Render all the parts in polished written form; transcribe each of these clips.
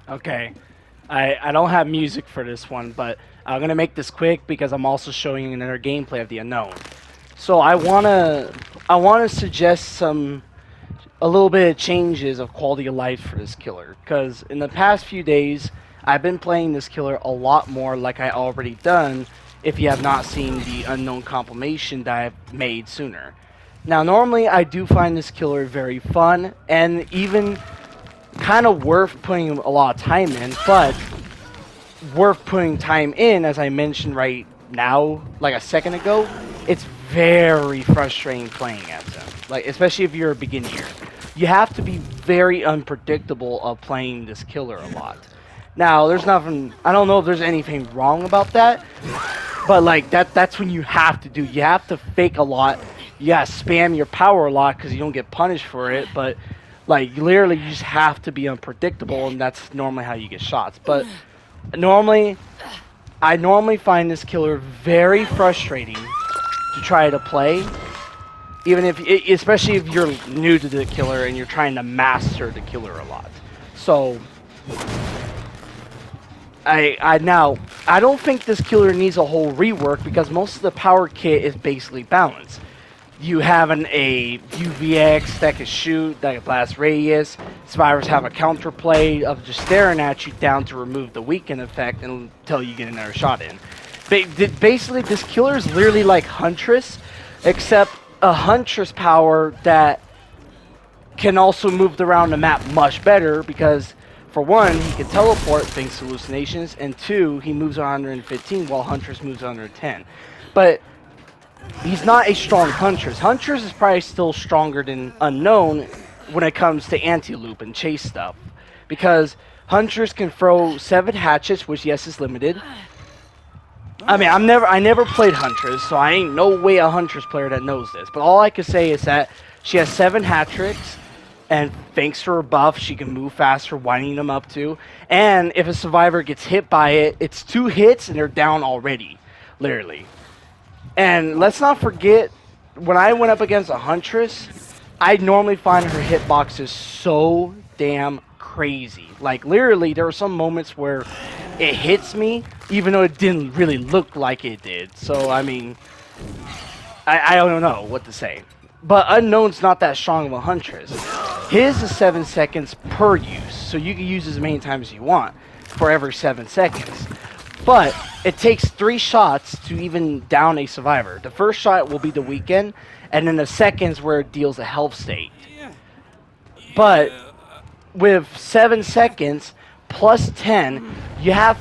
Okay. I don't have music for this one, but I'm gonna make this quick because I'm also showing you another gameplay of the unknown. So I wanna suggest a little bit of changes of quality of life for this killer, because in the past few days I've been playing this killer a lot more like I already done. If you have not seen the unknown compilation that I've made sooner. Now normally I do find this killer very fun and even kind of worth putting a lot of time in, but worth putting time in, as I mentioned right now, like a second ago, it's very frustrating playing as him. Like, especially if you're a beginner. You have to be very unpredictable of playing this killer a lot. Now, there's nothing, I don't know if there's anything wrong about that, but like that's when you have to do. You have to fake a lot. You gotta spam your power a lot because you don't get punished for it, but like literally you just have to be unpredictable, and that's normally how you get shots. But normally I normally find this killer very frustrating to try to play, even if, especially if you're new to the killer and you're trying to master the killer a lot. So I don't think this killer needs a whole rework because most of the power kit is basically balanced. You have a UVX that can shoot, that can blast radius. Survivors have a counterplay of just staring at you down to remove the weaken effect until you get another shot in. Basically, this killer is literally like Huntress, except a Huntress power that can also move around the map much better because, for one, he can teleport thanks to hallucinations, and two, he moves on 115 while Huntress moves on 110. But he's not a strong Huntress. Huntress is probably still stronger than Unknown when it comes to anti-loop and chase stuff, because Huntress can throw 7 hatchets, which yes is limited. I mean, I never played Huntress, so I ain't no way a Huntress player that knows this. But all I can say is that she has 7 hat tricks, and thanks to her buff, she can move faster, winding them up too. And if a survivor gets hit by it, it's 2 hits and they're down already, literally. And let's not forget, when I went up against a Huntress, I normally find her hitboxes so damn crazy. Like, literally, there were some moments where it hits me, even though it didn't really look like it did. So, I mean, I don't know what to say. But Unknown's not that strong of a Huntress. His is 7 seconds per use, so you can use as many times as you want for every 7 seconds. But it takes 3 shots to even down a survivor. The first shot will be the weekend, and then the second's where it deals a health state. But with 7 seconds plus 10, you have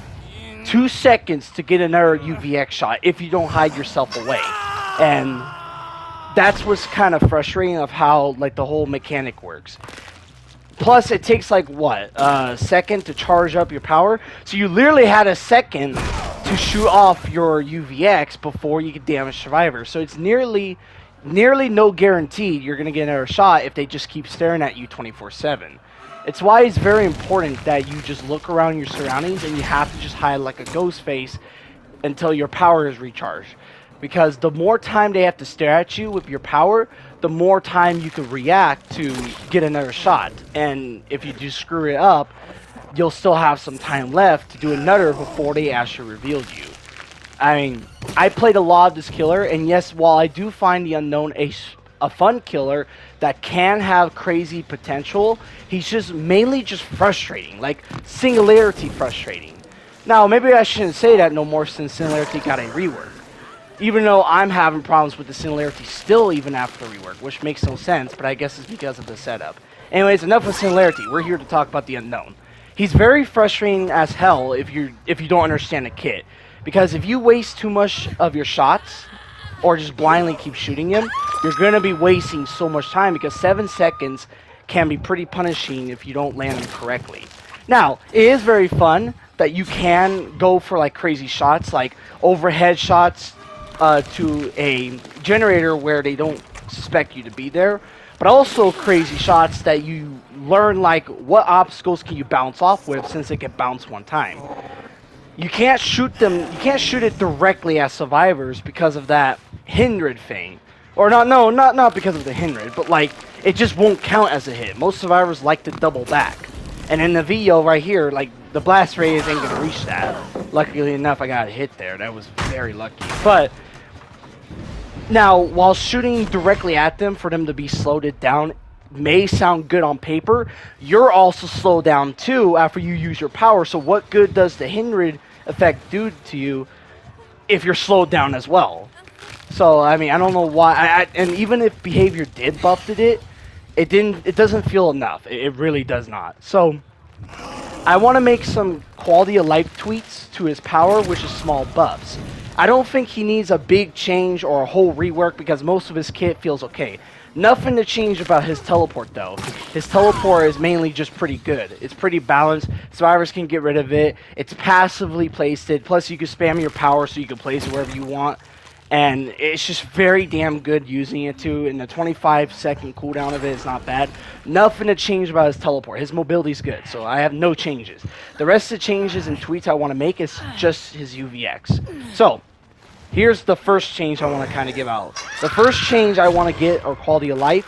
2 seconds to get another UVX shot if you don't hide yourself away. And that's what's kind of frustrating of how like the whole mechanic works. Plus, it takes like what, a second to charge up your power. So you literally had a second to shoot off your UVX before you could damage survivors. So it's nearly no guarantee you're gonna get another shot if they just keep staring at you 24/7. It's why it's very important that you just look around your surroundings and you have to just hide like a ghost face until your power is recharged. Because the more time they have to stare at you with your power, the more time you can react to get another shot. And if you do screw it up, you'll still have some time left to do another before they actually reveal you. I mean, I played a lot of this killer, and yes, while I do find the Unknown a fun killer that can have crazy potential, he's just mainly just frustrating, like Singularity frustrating. Now, maybe I shouldn't say that no more since Singularity got a rework. Even though I'm having problems with the Singularity still even after the rework, which makes no sense, but I guess it's because of the setup. Anyways, enough of Singularity. We're here to talk about the Unknown. He's very frustrating as hell if you don't understand the kit. Because if you waste too much of your shots, or just blindly keep shooting him, you're going to be wasting so much time because 7 seconds can be pretty punishing if you don't land them correctly. Now, it is very fun that you can go for like crazy shots, like overhead shots to a generator where they don't suspect you to be there, but also crazy shots that you learn like what obstacles can you bounce off with since it can bounce one time. You can't shoot them, you can't shoot it directly at survivors because of that hindred thing. Or not because of the hindred, but like it just won't count as a hit. Most survivors like to double back. And in the video right here, like, the blast radius ain't gonna reach that. Luckily enough, I got a hit there. That was very lucky. But now, while shooting directly at them for them to be slowed it down may sound good on paper, you're also slowed down too after you use your power. So what good does the Hindred effect do to you if you're slowed down as well? So I mean, I don't know why. And even if behavior did buffed it, it doesn't feel enough. It really does not. So I want to make some quality of life tweaks to his power, which is small buffs. I don't think he needs a big change or a whole rework because most of his kit feels okay. Nothing to change about his teleport though. His teleport is mainly just pretty good. It's pretty balanced. Survivors can get rid of it. It's passively placed. Plus you can spam your power so you can place it wherever you want. And it's just very damn good using it too. And the 25-second cooldown of it is not bad. Nothing to change about his teleport. His mobility is good, so I have no changes. The rest of the changes and tweets I want to make is just his UVX. So here's the first change I want to kind of give out. The first change I want to get, or quality of life,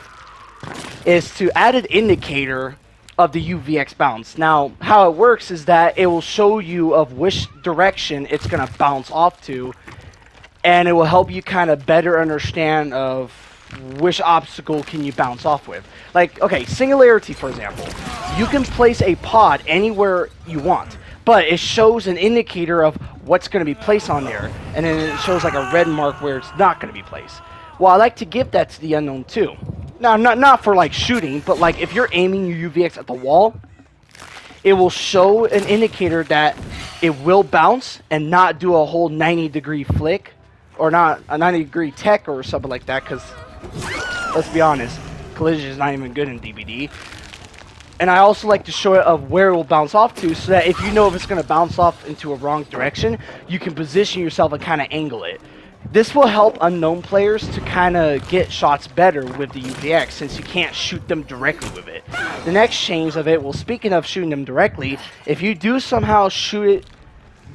is to add an indicator of the UVX bounce. Now, how it works is that it will show you of which direction it's going to bounce off to, and it will help you kind of better understand of which obstacle can you bounce off with. Like, okay, Singularity, for example. You can place a pod anywhere you want, but it shows an indicator of what's going to be placed on there, and then it shows like a red mark where it's not going to be placed. Well, I like to give that to the unknown too. Now, not for like shooting, but like if you're aiming your UVX at the wall, it will show an indicator that it will bounce and not do a whole 90-degree flick, or not a 90-degree tech or something like that, because let's be honest, collision is not even good in DBD. And I also like to show it of where it will bounce off to, so that if you know if it's going to bounce off into a wrong direction, you can position yourself and kind of angle it. This will help unknown players to kind of get shots better with the UVX, since you can't shoot them directly with it. The next change of it, well, speaking of shooting them directly, if you do somehow shoot it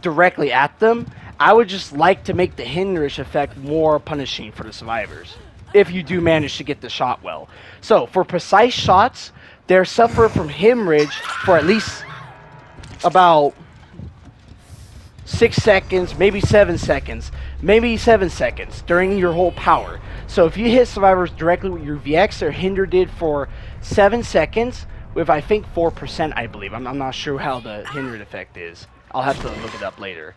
directly at them, I would just like to make the hindrance effect more punishing for the survivors, if you do manage to get the shot well. So, for precise shots, they're suffer from hemorrhage for at least about 6 seconds, maybe 7 seconds, maybe 7 seconds during your whole power. So if you hit survivors directly with your VX, they're hindered for 7 seconds with, I think, 4%, I believe. I'm not sure how the hindered effect is. I'll have to look it up later.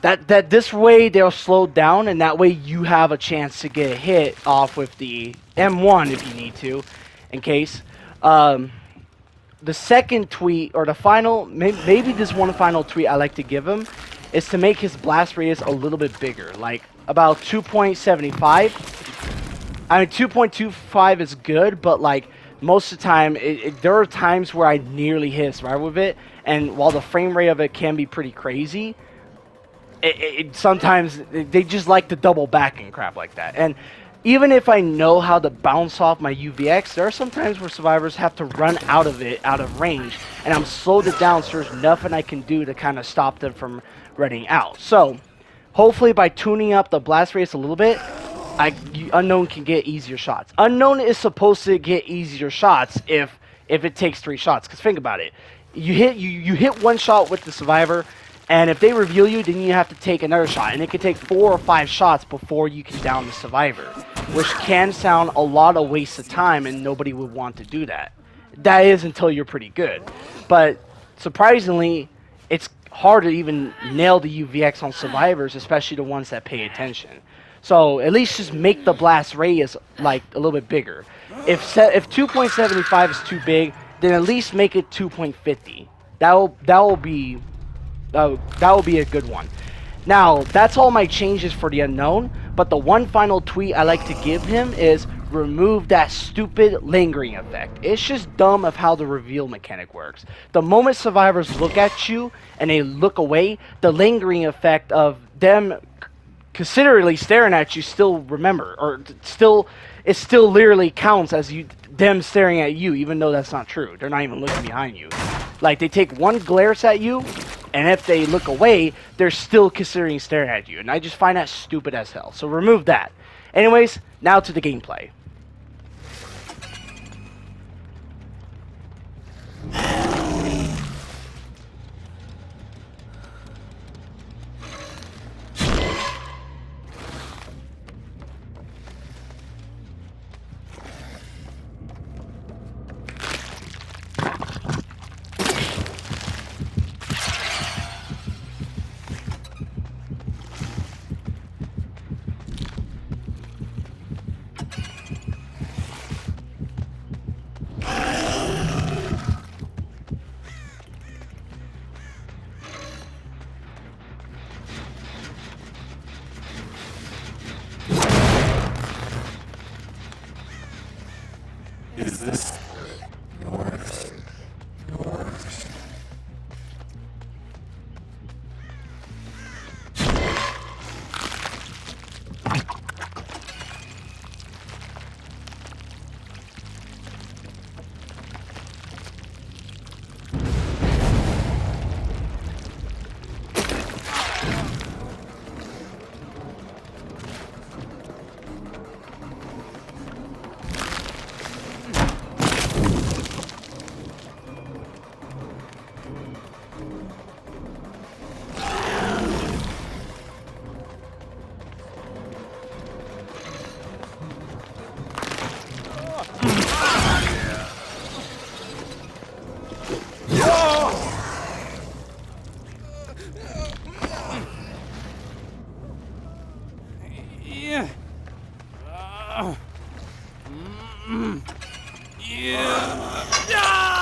That this way they'll slow down, and that way you have a chance to get a hit off with the M1 if you need to, in case. The second tweet, or the final, maybe this one final tweet I like to give him, is to make his blast radius a little bit bigger, like about 2.75. I mean, 2.25 is good, but like most of the time, there are times where I nearly hit a survivor with it, and while the frame rate of it can be pretty crazy, sometimes they just like to double back and crap like that. And even if I know how to bounce off my UVX, there are some times where survivors have to run out of it, out of range, and I'm slowed it down, so there's nothing I can do to kind of stop them from running out. So hopefully by tuning up the blast radius a little bit, Unknown can get easier shots. Unknown is supposed to get easier shots if it takes 3 shots, because think about it. You hit one shot with the survivor, and if they reveal you, then you have to take another shot. And it can take 4 or 5 shots before you can down the survivor, which can sound a lot of waste of time, and nobody would want to do that. That is until you're pretty good. But surprisingly, it's hard to even nail the UVX on survivors, especially the ones that pay attention. So at least just make the blast radius like a little bit bigger. If 2.75 is too big, then at least make it 2.50. That will be a good one. Now, that's all my changes for the Unknown, but the one final tweet I like to give him is remove that stupid lingering effect. It's just dumb of how the reveal mechanic works. The moment survivors look at you and they look away, the lingering effect of them considerably staring at you still it still literally counts as them staring at you, even though that's not true. They're not even looking behind you. Like, they take one glance at you, and if they look away, they're still considering staring at you. And I just find that stupid as hell. So remove that. Anyways, now to the gameplay. Is this yours? Yeah. Yeah.